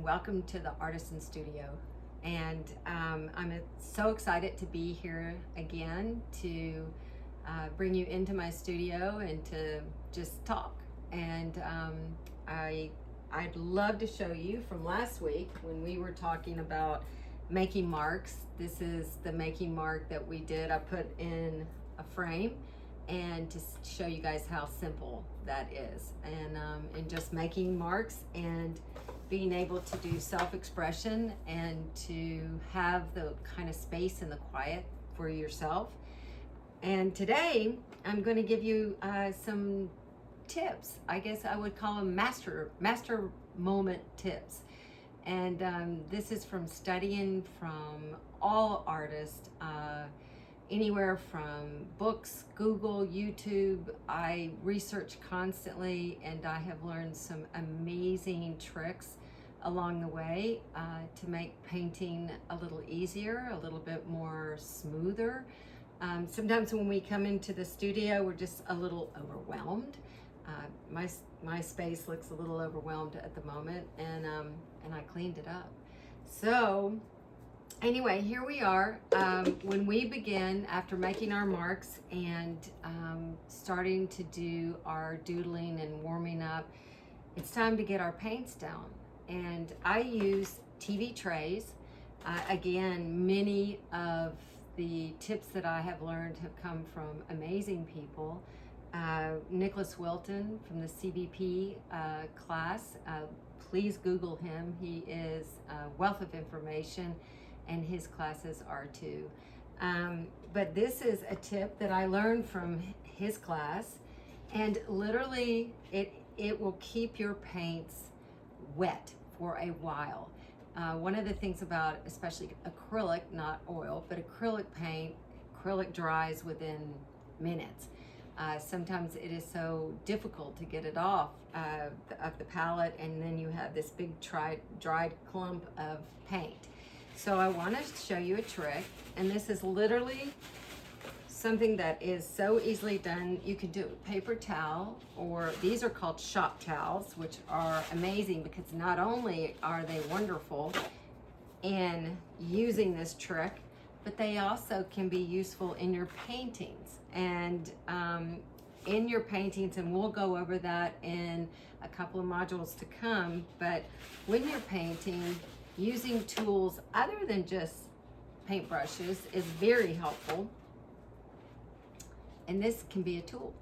welcome to the Artisan Studio. And I'm so excited to be here again to bring you into my studio and to just talk. And I'd love to show you from last week when we were talking about making marks. This is the making mark that we did. I put in a frame and to show you guys how simple that is, and just making marks and being able to do self-expression and to have the kind of space and the quiet for yourself. And today I'm going to give you some tips. I guess I would call them master moment tips. And this is from studying from all artists, anywhere from books, Google, YouTube. I research constantly, and I have learned some amazing tricks along the way to make painting a little easier, a little bit more smoother. Sometimes when we come into the studio, we're just a little overwhelmed. My space looks a little overwhelmed at the moment, and I cleaned it up. So anyway, here we are. When we begin, after making our marks and starting to do our doodling and warming up, it's time to get our paints down. And I use TV trays. Again, many of the tips that I have learned have come from amazing people. Nicholas Wilton from the CBP class, please Google him. He is a wealth of information, and his classes are too. But this is a tip that I learned from his class, and literally it will keep your paints wet for a while. One of the things about especially acrylic, not oil, but acrylic paint, acrylic dries within minutes. Sometimes it is so difficult to get it off of the palette, and then you have this big dried clump of paint. So I want to show you a trick, and this is literally something that is so easily done. You can do it with paper towel, or these are called shop towels, which are amazing because not only are they wonderful in using this trick, but they also can be useful in your paintings. And in your paintings, and we'll go over that in a couple of modules to come, but when you're painting, using tools other than just paintbrushes is very helpful. And this can be a tool.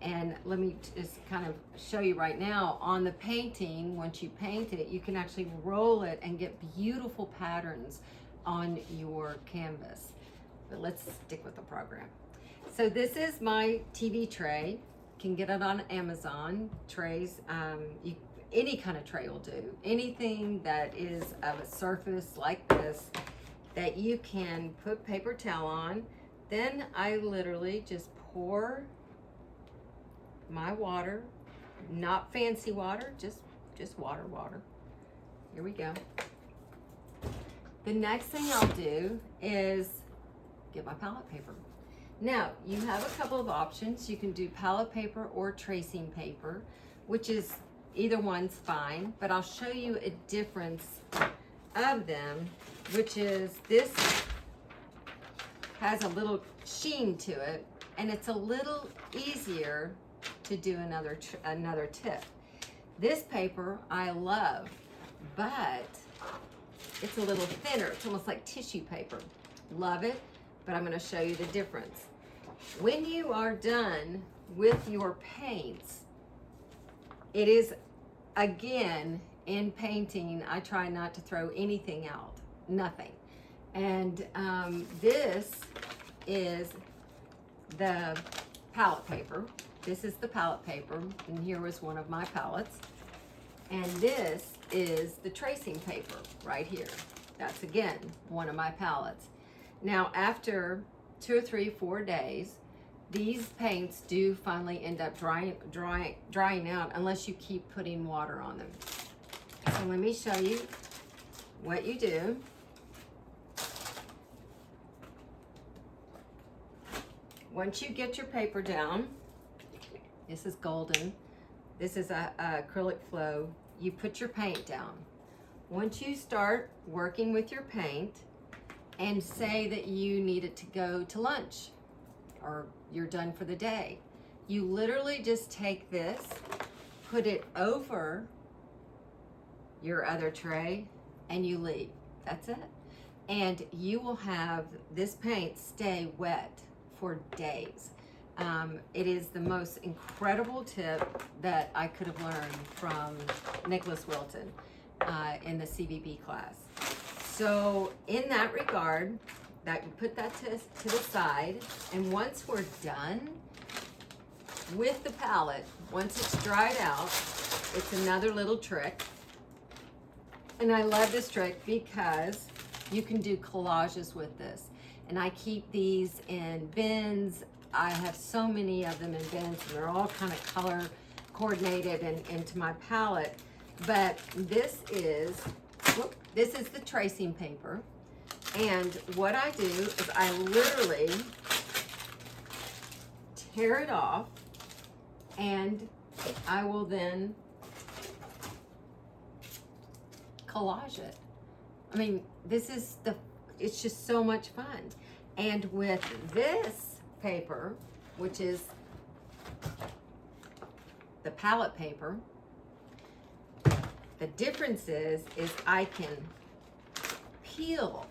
And let me just kind of show you right now on the painting. Once you paint it, you can actually roll it and get beautiful patterns on your canvas. But let's stick with the program. So this is my TV tray. You can get it on Amazon. Trays, any kind of tray will do. Anything that is of a surface like this that you can put paper towel on. Then I literally just pour my water, not fancy water, just water. Here we go. The next thing I'll do is get my palette paper. Now, you have a couple of options. You can do palette paper or tracing paper, which is either one's fine, but I'll show you a difference of them, which is this has a little sheen to it, and it's a little easier to do another tip. This paper I love, but it's a little thinner. It's almost like tissue paper. Love it, but I'm going to show you the difference. When you are done with your paints, it is, again, in painting, I try not to throw anything out, nothing. And this is the palette paper. This is the palette paper, and here was one of my palettes. And this is the tracing paper right here. That's, again, one of my palettes. Now, after 2 or 3, 4 days, these paints do finally end up drying out unless you keep putting water on them. So let me show you what you do. Once you get your paper down, this is golden, this is a acrylic flow, you put your paint down. once you start working with your paint and say that you need it to go to lunch or you're done for the day, you literally just take this, put it over your other tray, and you leave. That's it. And you will have this paint stay wet for days. It is the most incredible tip that I could have learned from Nicholas Wilton in the CVB class. So in that regard, that you put that to the side, and once we're done with the palette, once it's dried out, it's another little trick. And I love this trick because you can do collages with this. And I keep these in bins. I have so many of them in bins, and they're all kind of color coordinated and into my palette. But this is the tracing paper. And what I do is I literally tear it off, and I will then collage it. I mean, it's just so much fun. And with this paper, which is the palette paper, the difference is I can peel.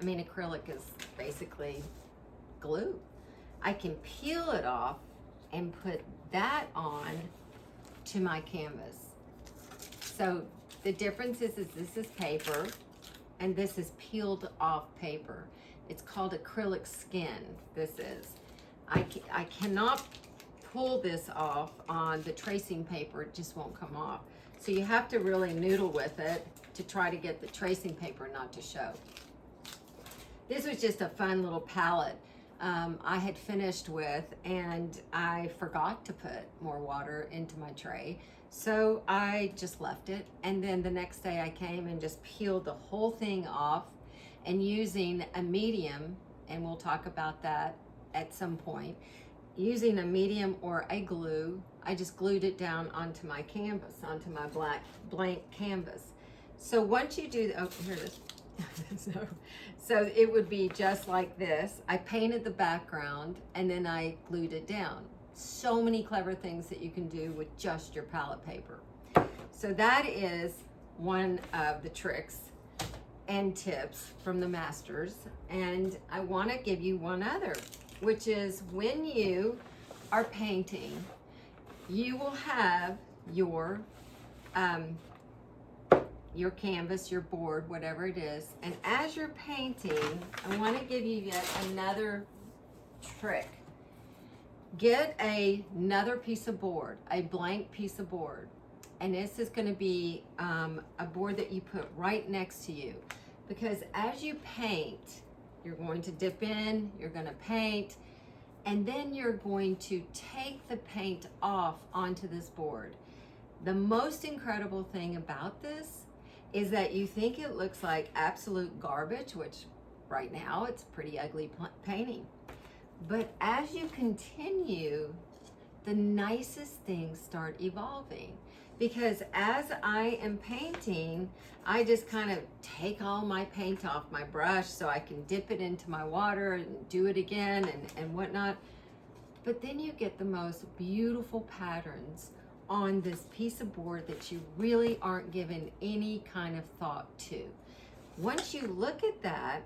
I mean, acrylic is basically glue. I can peel it off and put that on to my canvas. So the difference is this is paper and this is peeled off paper. It's called acrylic skin, this is. I cannot pull this off on the tracing paper, it just won't come off. So you have to really noodle with it to try to get the tracing paper not to show. This was just a fun little palette I had finished with, and I forgot to put more water into my tray. So I just left it, and then the next day I came and just peeled the whole thing off, and using a medium, and we'll talk about that at some point, using a medium or a glue, I just glued it down onto my canvas, onto my blank canvas. So once you do, oh, here it is. So it would be just like this. I painted the background and then I glued it down. So many clever things that you can do with just your palette paper. So that is one of the tricks and tips from the masters. And I want to give you one other, which is when you are painting, you will have your canvas, your board, whatever it is. And as you're painting, I want to give you yet another trick. Get another piece of board, a blank piece of board. And this is going to be a board that you put right next to you. Because as you paint, you're going to dip in, you're going to paint, and then you're going to take the paint off onto this board. The most incredible thing about this is that you think it looks like absolute garbage, which right now it's pretty ugly painting. But as you continue, the nicest things start evolving. Because as I am painting, I just kind of take all my paint off my brush so I can dip it into my water and do it again and whatnot. But then you get the most beautiful patterns on this piece of board that you really aren't given any kind of thought to. Once you look at that,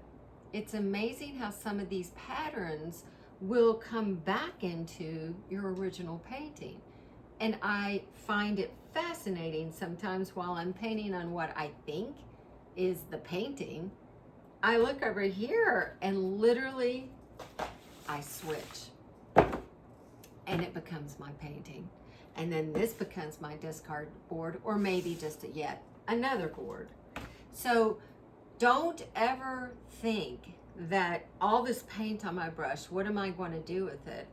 it's amazing how some of these patterns will come back into your original painting. And I find it fascinating sometimes while I'm painting on what I think is the painting, I look over here and literally I switch and it becomes my painting. And then this becomes my discard board, or maybe just yet another board. So don't ever think that all this paint on my brush, what am I going to do with it?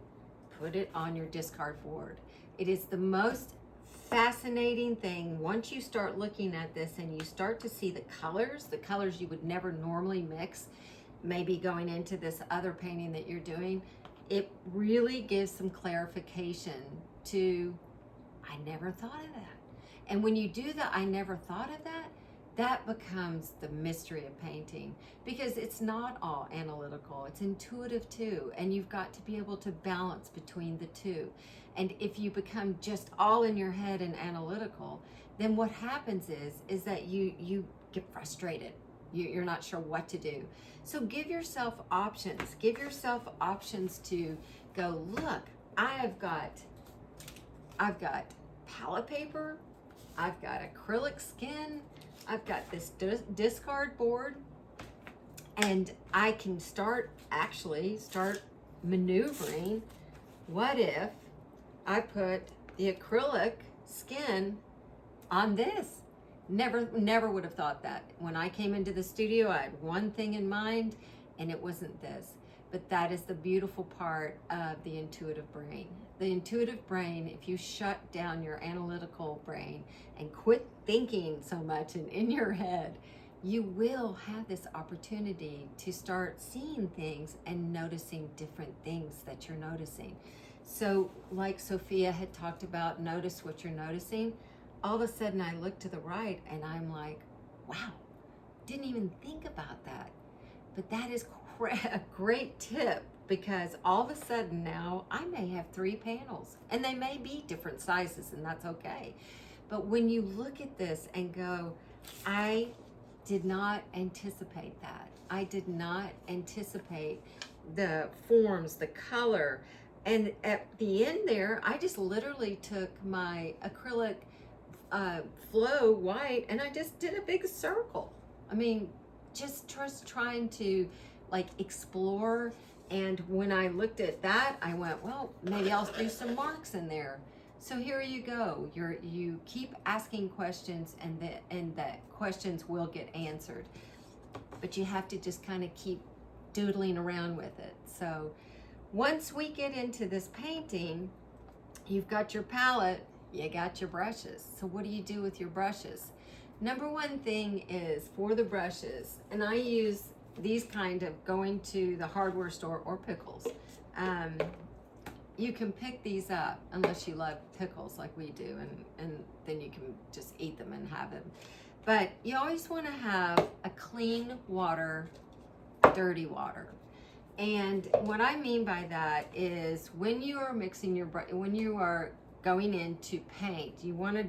Put it on your discard board. It is the most fascinating thing once you start looking at this and you start to see the colors you would never normally mix, maybe going into this other painting that you're doing. It really gives some clarification to, I never thought of that. And when you do that, I never thought of that, that becomes the mystery of painting, because it's not all analytical, it's intuitive too, and you've got to be able to balance between the two. And if you become just all in your head and analytical, then what happens is that you get frustrated. You're not sure what to do. So give yourself options. Give yourself options to go, look, I've got palette paper, I've got acrylic skin, I've got this discard board, and I can start maneuvering. What if I put the acrylic skin on this? Never would have thought that. When I came into the studio, I had one thing in mind, and it wasn't this. But that is the beautiful part of the intuitive brain. The intuitive brain, if you shut down your analytical brain and quit thinking so much and in your head, you will have this opportunity to start seeing things and noticing different things that you're noticing. So like Sophia had talked about, notice what you're noticing. All of a sudden I look to the right and I'm like, wow, didn't even think about that. But that is a great tip, because all of a sudden now I may have 3 panels, and they may be different sizes, and that's okay. But when you look at this and go, I did not anticipate that. I did not anticipate the forms, the color. And at the end there, I just literally took my acrylic flow white and I just did a big circle. I mean, just trying to like explore. And when I looked at that, I went, well, maybe I'll do some marks in there. So here you go. You keep asking questions, and the questions will get answered. But you have to just kind of keep doodling around with it. So once we get into this painting, you've got your palette, you got your brushes. So what do you do with your brushes? Number one thing is for the brushes, and I use these kind of going to the hardware store or pickles. You can pick these up unless you love pickles like we do, and then you can just eat them and have them. But you always want to have a clean water, dirty water. And what I mean by that is when you are mixing when you are going in to paint, you want to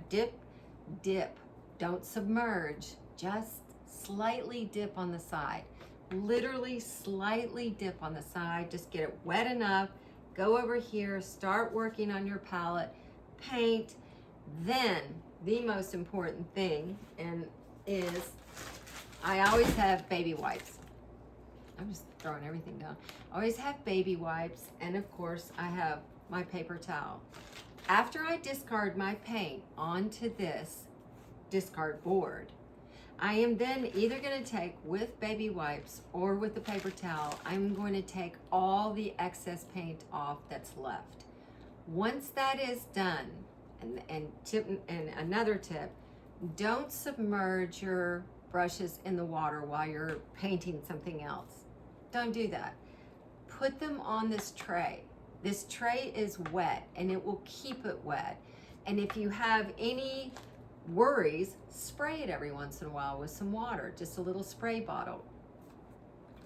dip, don't submerge, just slightly dip on the side. Literally slightly dip on the side, just get it wet enough. Go over here, start working on your palette, paint. Then the most important thing is I always have baby wipes. I'm just throwing everything down. I always have baby wipes, and of course I have my paper towel. After I discard my paint onto this discard board, I am then either going to take with baby wipes or with the paper towel, I'm going to take all the excess paint off that's left. Once that is done, and another tip, don't submerge your brushes in the water while you're painting something else. Don't do that. Put them on this tray. This tray is wet and it will keep it wet. And if you have any worries, spray it every once in a while with some water, just a little spray bottle.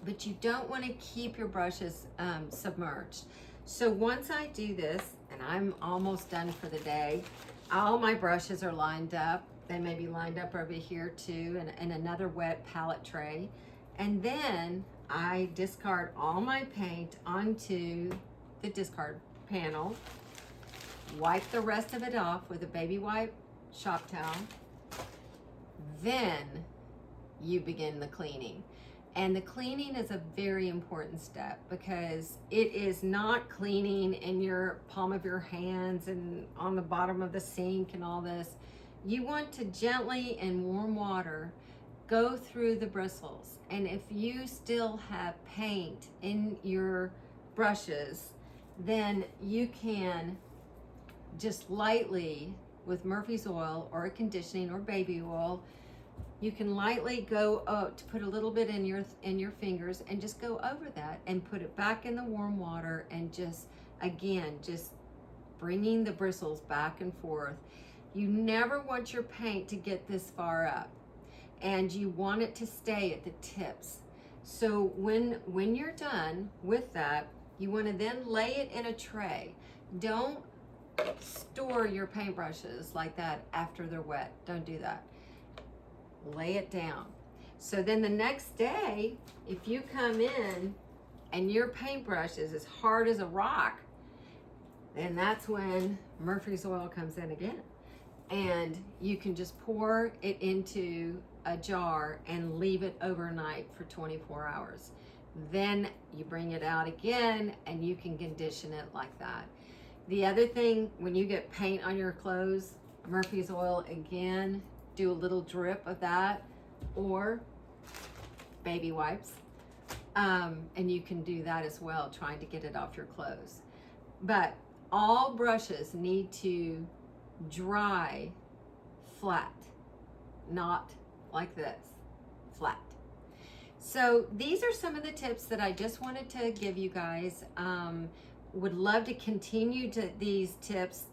But you don't want to keep your brushes submerged. So once I do this, and I'm almost done for the day, all my brushes are lined up. They may be lined up over here too, and another wet palette tray. And then I discard all my paint onto the discard panel, wipe the rest of it off with a baby wipe shop towel. Then you begin the cleaning. And the cleaning is a very important step, because it is not cleaning in your palm of your hands and on the bottom of the sink and all this. You want to gently, in warm water, go through the bristles. And if you still have paint in your brushes, then you can just lightly, with Murphy's oil or a conditioning or baby oil, you can lightly go to put a little bit in your fingers and just go over that and put it back in the warm water, and just again just bringing the bristles back and forth. You never want your paint to get this far up, and you want it to stay at the tips. So when you're done with that, you want to then lay it in a tray. Don't store your paintbrushes like that after they're wet. Don't do that. Lay it down. So then the next day, if you come in and your paintbrush is as hard as a rock, then that's when Murphy's oil comes in again. And you can just pour it into a jar and leave it overnight for 24 hours. Then you bring it out again and you can condition it like that. The other thing, when you get paint on your clothes, Murphy's oil again, do a little drip of that, or baby wipes. And you can do that as well, trying to get it off your clothes. But all brushes need to dry flat, not like this, flat. So these are some of the tips that I just wanted to give you guys. Would love to continue to these tips.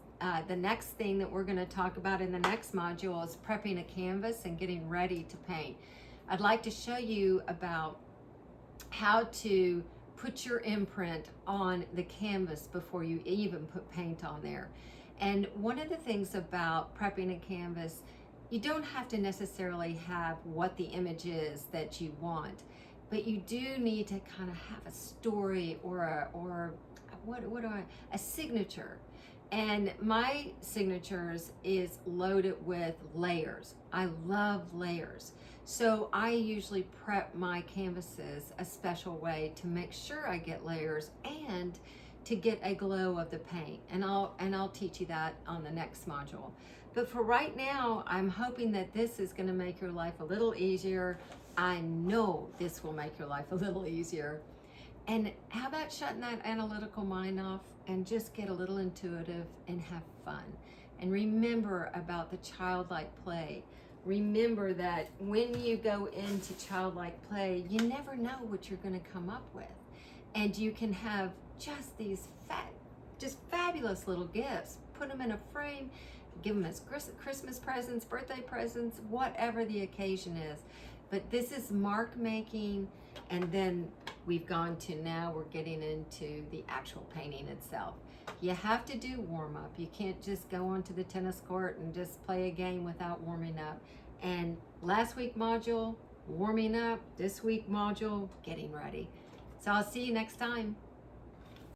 The next thing that we're going to talk about in the next module is prepping a canvas and getting ready to paint. I'd like to show you about how to put your imprint on the canvas before you even put paint on there. And one of the things about prepping a canvas, you don't have to necessarily have what the image is that you want, but you do need to kind of have a story or a signature. And my signatures is loaded with layers. I love layers. So I usually prep my canvases a special way to make sure I get layers and to get a glow of the paint. And I'll teach you that on the next module. But for right now, I'm hoping that this is going to make your life a little easier. I know this will make your life a little easier. And how about shutting that analytical mind off and just get a little intuitive and have fun? And remember about the childlike play. Remember that when you go into childlike play, you never know what you're going to come up with. And you can have just these fabulous little gifts. Put them in a frame, give them as Christmas presents, birthday presents, whatever the occasion is. But this is mark making, and then we've gone to now we're getting into the actual painting itself. You have to do warm up. You can't just go onto the tennis court and just play a game without warming up. And last week module, warming up. This week module, getting ready. So I'll see you next time.